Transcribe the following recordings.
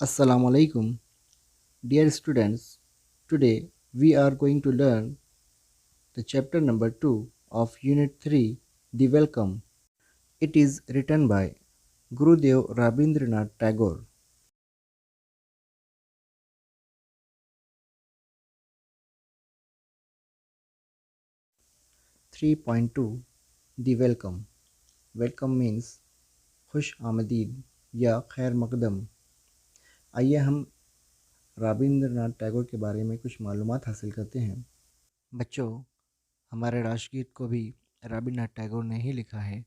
Assalamu alaikum. Dear students, today we are going to learn the chapter number 2 of Unit 3, The Welcome. It is written by Gurudev Rabindranath Tagore. 3.2 The Welcome. Welcome means खुश आमदीद या खैर मकदम। आइए हम रविंद्रनाथ टैगोर के बारे में कुछ मालूमात हासिल करते हैं। बच्चों, हमारे राष्ट्रगीत को भी रविंद्रनाथ टैगोर ने ही लिखा है।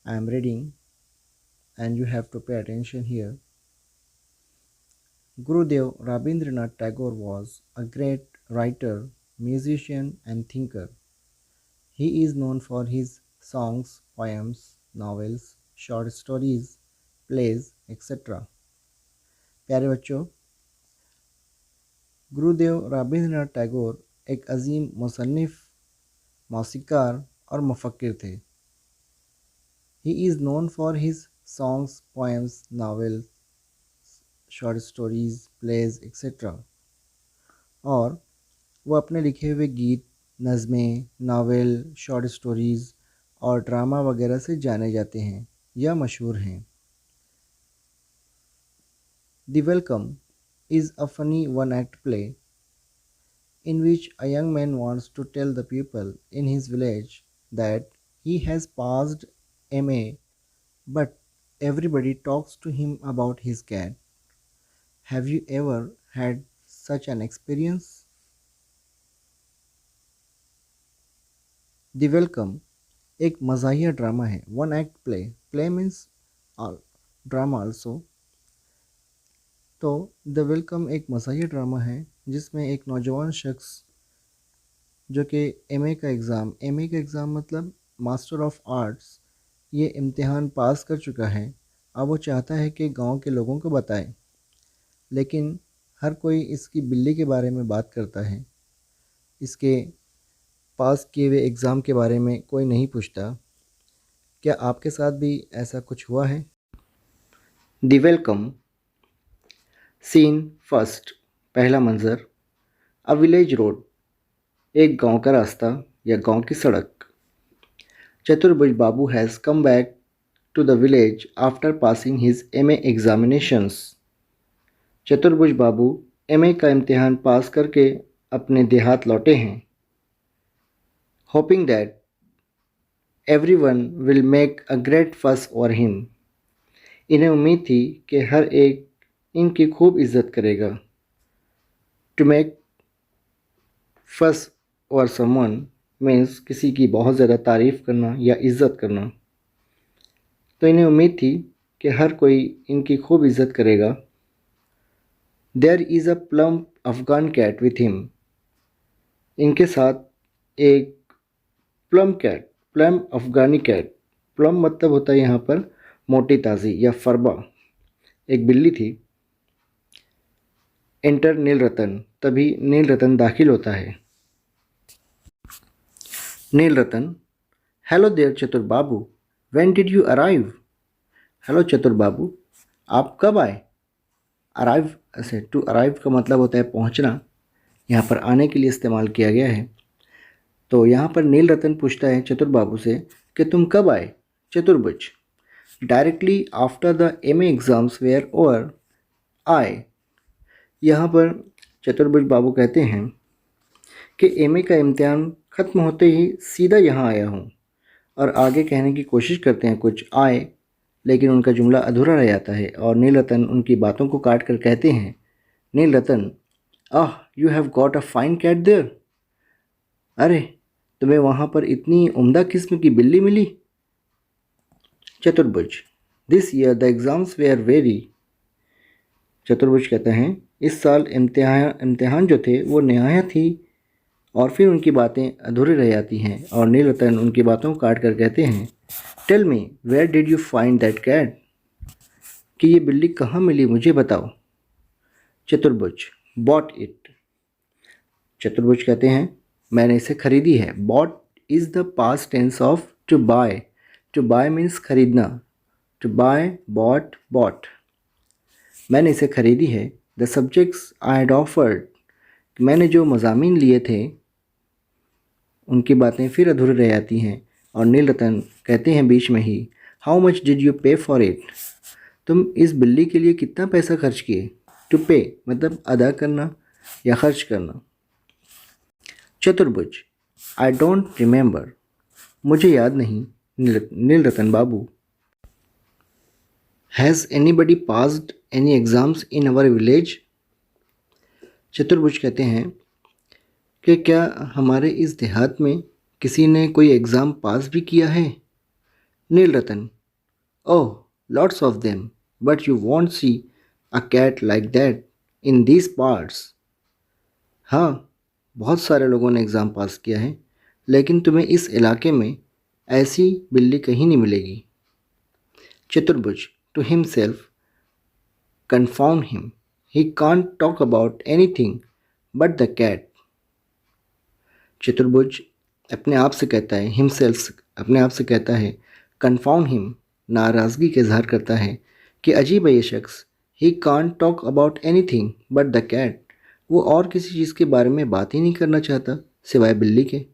I am reading and you have to pay attention here. Gurudev Rabindranath Tagore was a great writer, musician, and thinker. He is known for his songs, poems, novels, short stories, plays, etc. प्यारे बच्चों, गुरुदेव रवींद्रनाथ टैगोर एक अजीम मुसन्निफ, मौसीकार और मुफक्किर थे। He is known for his songs, poems, novels, short stories, plays etcetera. और वो अपने लिखे हुए गीत, नज़में, नावल, शॉर्ट स्टोरीज़ और ड्रामा वगैरह से जाने जाते हैं या मशहूर हैं। The welcome is a funny one-act play in which a young man wants to tell the people in his village that he has passed MA, but everybody talks to him about his cat. Have you ever had such an experience? The Welcome एक मज़ाहिया drama है। One act play, play means drama also. तो the welcome एक मज़ाहिया drama है जिसमें एक नौजवान शख्स जो कि एमए का एग्ज़ाम मतलब मास्टर ऑफ आर्ट्स, ये इम्तिहान पास कर चुका है। अब वो चाहता है कि गांव के लोगों को बताए, लेकिन हर कोई इसकी बिल्ली के बारे में बात करता है। इसके पास किए हुए एग्ज़ाम के बारे में कोई नहीं पूछता। क्या आपके साथ भी ऐसा कुछ हुआ है? द वेलकम सीन फर्स्ट, पहला मंज़र। अ विलेज रोड, एक गांव का रास्ता या गांव की सड़क। Chaturbhuj Babu has come back to the village after passing his MA examinations. Chaturbhuj Babu MA का इम्तिहान पास करके अपने देहात लौटे हैं। Hoping that everyone will make a great फस ओवर हिम। इन्हें उम्मीद थी कि हर एक इनकी खूब इज्जत करेगा। टू मेक फस ओवर समवन मीन्स किसी की बहुत ज़्यादा तारीफ़ करना या इज़्ज़त करना। तो इन्हें उम्मीद थी कि हर कोई इनकी खूब इज़्ज़त करेगा। There is a plump Afghan cat with him. इनके साथ एक प्लम अफ़गानी कैट, प्लम मतलब होता है यहाँ पर मोटी ताज़ी या फरबा, एक बिल्ली थी। एंटर नील रतन, तभी नील रतन दाखिल होता है। नील रतन, hello there Chatur Babu, when did you arrive? Hello Chatur Babu, आप कब आए? अराइव, ऐसे टू अराइव का मतलब होता है पहुंचना, यहाँ पर आने के लिए इस्तेमाल किया गया है। तो यहाँ पर नील रतन पूछता है चतुर बाबू से कि तुम कब आए? Chaturbhuj, directly after the MA exams were over आए। यहाँ पर चतुर्भुज बाबू कहते हैं कि एमए का इम्तिहान ख़त्म होते ही सीधा यहाँ आया हूँ, और आगे कहने की कोशिश करते हैं कुछ आए, लेकिन उनका जुमला अधूरा रह जाता है और नील रतन उनकी बातों को काट कर कहते हैं, Neel Ratan, ah you have got a fine cat there. अरे, तुम्हें वहाँ पर इतनी उम्दा किस्म की बिल्ली मिली। Chaturbhuj, this year the exams were very. Chaturbhuj कहते हैं इस साल इम्तिहान जो थे वो नहायत थी, और फिर उनकी बातें अधूरी रह जाती हैं और नील रतन उनकी बातों को काट कर कहते हैं, tell me where did you find that cat? कि ये बिल्ली कहाँ मिली, मुझे बताओ। चतुर्भुज, बॉट इट। चतुर्भुज कहते हैं मैंने इसे खरीदी है। Bought is the past tense of to buy. To buy means खरीदना। To buy, bought, bought. मैंने इसे खरीदी है। The subjects I had offered, मैंने जो मज़ामीन लिए थे उनकी बातें फिर अधूरी रह जाती हैं। और नील रतन कहते हैं बीच में ही, हाउ मच डिड यू पे फॉर इट, तुम इस बिल्ली के लिए कितना पैसा खर्च किए। टू पे मतलब अदा करना या खर्च करना। चतुर्भुज, आई डोंट रिमेंबर, मुझे याद नहीं। Neel Ratan Babu, has anybody passed any exams in our village. Chaturbhuj कहते हैं कि क्या हमारे इस देहात में किसी ने कोई एग्ज़ाम पास भी किया है। Neel Ratan, oh lots of them, but you won't see a cat like that in these parts. हाँ, बहुत सारे लोगों ने एग्ज़ाम पास किया है, लेकिन तुम्हें इस इलाके में ऐसी बिल्ली कहीं नहीं मिलेगी। Chaturbhuj, to himself, confound him, he can't talk about anything but the cat। चतुर्भुज अपने आप से कहता है, हिमसेल्फ अपने आप से कहता है, confound him नाराज़गी का इजहार करता है कि अजीब है ये शख्स। he can't talk about anything but the cat, वो और किसी चीज़ के बारे में बात ही नहीं करना चाहता सिवाय बिल्ली के।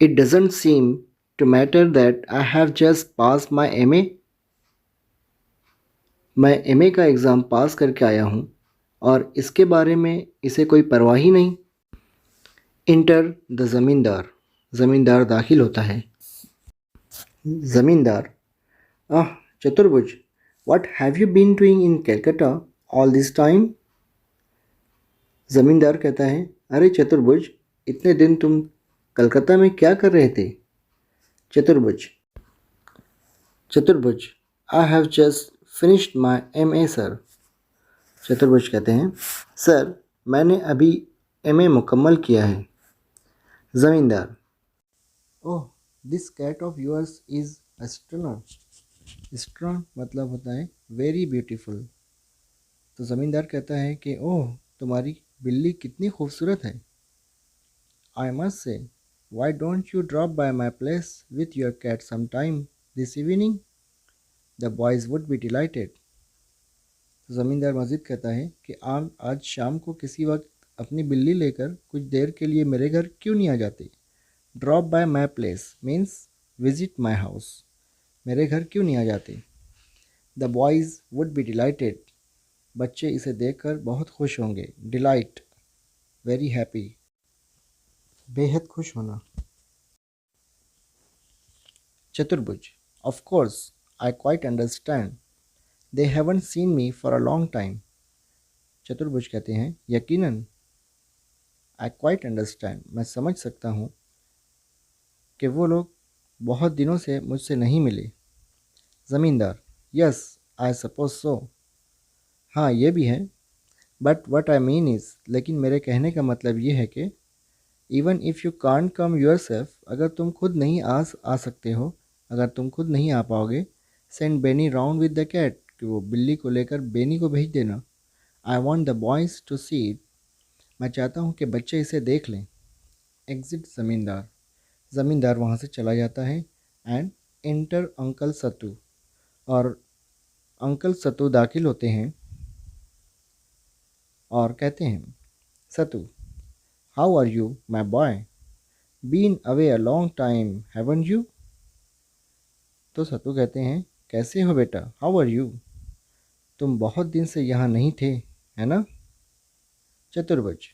it doesn't seem to matter that I have just passed my MA, मैं एमए का एग्ज़ाम पास करके आया हूँ और इसके बारे में इसे कोई परवाह ही नहीं। इंटर द ज़मींदार, ज़मींदार दाखिल होता है। Zamindar, ah Chaturbhuj, what have you been doing in Calcutta all this time. Zamindar कहता है, अरे चतुर्भुज, इतने दिन तुम कलकत्ता में क्या कर रहे थे। चतुर्भुज, चतुर्भुज, I have just finished my MA sir. चतुर्भुज कहते हैं, सर मैंने अभी MA मुकम्मल किया है। Zamindar, oh this cat of yours is a stunner. Stunner मतलब होता है वेरी ब्यूटीफुल। तो ज़मींदार कहता है कि ओह तुम्हारी बिल्ली कितनी खूबसूरत है। I must say, why don't you drop by my place with your cat some time this evening, the boys would be delighted. तो ज़मींदार मज़ीद कहता है कि आप आज शाम को किसी वक्त अपनी बिल्ली लेकर कुछ देर के लिए मेरे घर क्यों नहीं आ जाते। Drop by my place means visit my house, मेरे घर क्यों नहीं आ जाते। The boys would be dilated, बच्चे इसे देखकर बहुत खुश होंगे। डिलाइट वेरी हैप्पी, बेहद खुश होना। चतुर्भुज, of course I quite understand, they haven't seen me for a long time. चतुर्भुज कहते हैं, यकीनन, आई क्वाइट अंडरस्टैंड, मैं समझ सकता हूँ कि वो लोग बहुत दिनों से मुझसे नहीं मिले। ज़मींदार, यस आई सपोज सो, हाँ ये भी है, but what I mean is, लेकिन मेरे कहने का मतलब ये है कि even if you can't come your self, अगर तुम खुद नहीं आ सकते हो, अगर तुम खुद नहीं आ पाओगे, send Beni round with the cat, कि वो बिल्ली को लेकर बेनी को भेज देना। I want the boys to see it, मैं चाहता हूँ कि बच्चे इसे देख लें। एग्ज़िट ज़मींदार, ज़मींदार वहाँ से चला जाता है। एंड एंटर अंकल सत्तू, और अंकल सत्तू दाखिल होते हैं और कहते हैं, Sattu, how are you my boy, been away a long time haven't you. तो सत्तू कहते हैं, कैसे हो बेटा, हाउ आर यू, तुम बहुत दिन से यहाँ नहीं थे है ना। Chaturbhuj,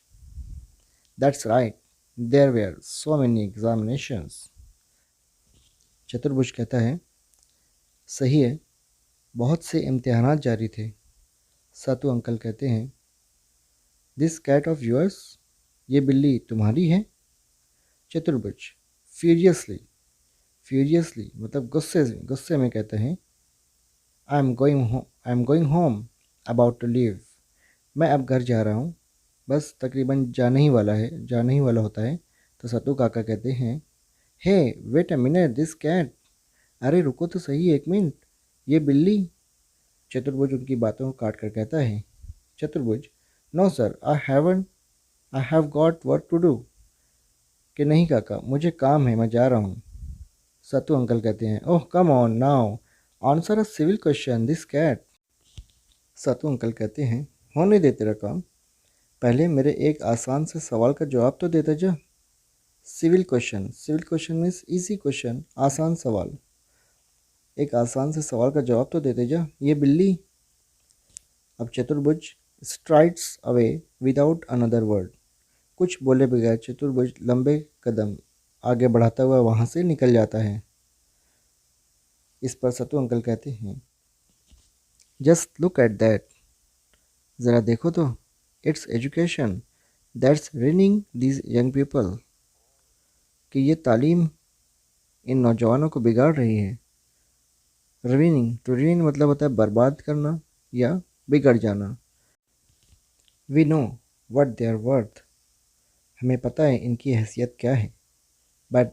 that's right, there were so many examinations. Chaturbhuj कहता है, सही है, बहुत से इम्तिहानात जारी थे। सत्तू अंकल कहते हैं, दिस कैट ऑफ योर्स, ये बिल्ली तुम्हारी है। चतुर्भुज, फ्यूरियसली, फ्यूरियसली मतलब गुस्से में कहते हैं, I am going home about to leave, मैं अब घर जा रहा हूँ, बस तकरीबन जाने ही वाला होता है। तो सत्तू काका कहते हैं, hey wait a minute this cat, अरे रुको तो सही एक मिनट, ये बिल्ली। चतुर्भुज उनकी बातों को काट कर कहता है, Chaturbhuj, no sir I have got work to do, कि नहीं काका मुझे काम है, मैं जा रहा हूँ। सत्तू अंकल कहते हैं, oh come on now, answer a civil question, this cat. Sattu uncle कहते हैं, होने दे तेरा काम, पहले मेरे एक आसान से सवाल का जवाब तो देते जा। Civil question means easy question, आसान सवाल। एक आसान से सवाल का जवाब तो देते जा, ये बिल्ली। अब चतुर्भुज strides away without another word, कुछ बोले बगैर चतुर्भुज लंबे कदम आगे बढ़ाता हुआ वहाँ से निकल जाता है। इस पर सतु अंकल कहते हैं, जस्ट लुक एट दैट, ज़रा देखो तो, it's education that's running these young people, कि ये तालीम इन नौजवानों को बिगाड़ रही है। रविनिंग, टू रविन मतलब होता है बर्बाद करना या बिगड़ जाना। We know what they are worth, हमें पता है इनकी हैसियत क्या है। But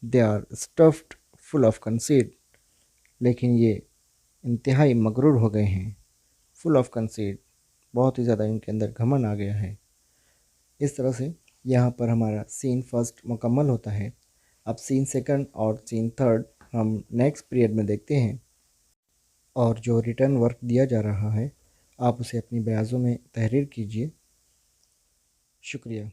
they are stuffed full of conceit, लेकिन ये इंतहाई मगरूर हो गए हैं। फुल ऑफ कंसीट, बहुत ही ज़्यादा इनके अंदर घमंड आ गया है। इस तरह से यहाँ पर हमारा सीन फर्स्ट मुकम्मल होता है। अब सीन सेकंड और सीन थर्ड हम नेक्स्ट पीरियड में देखते हैं। और जो रिटर्न वर्क दिया जा रहा है आप उसे अपनी बयाज़ों में तहरीर कीजिए। शुक्रिया।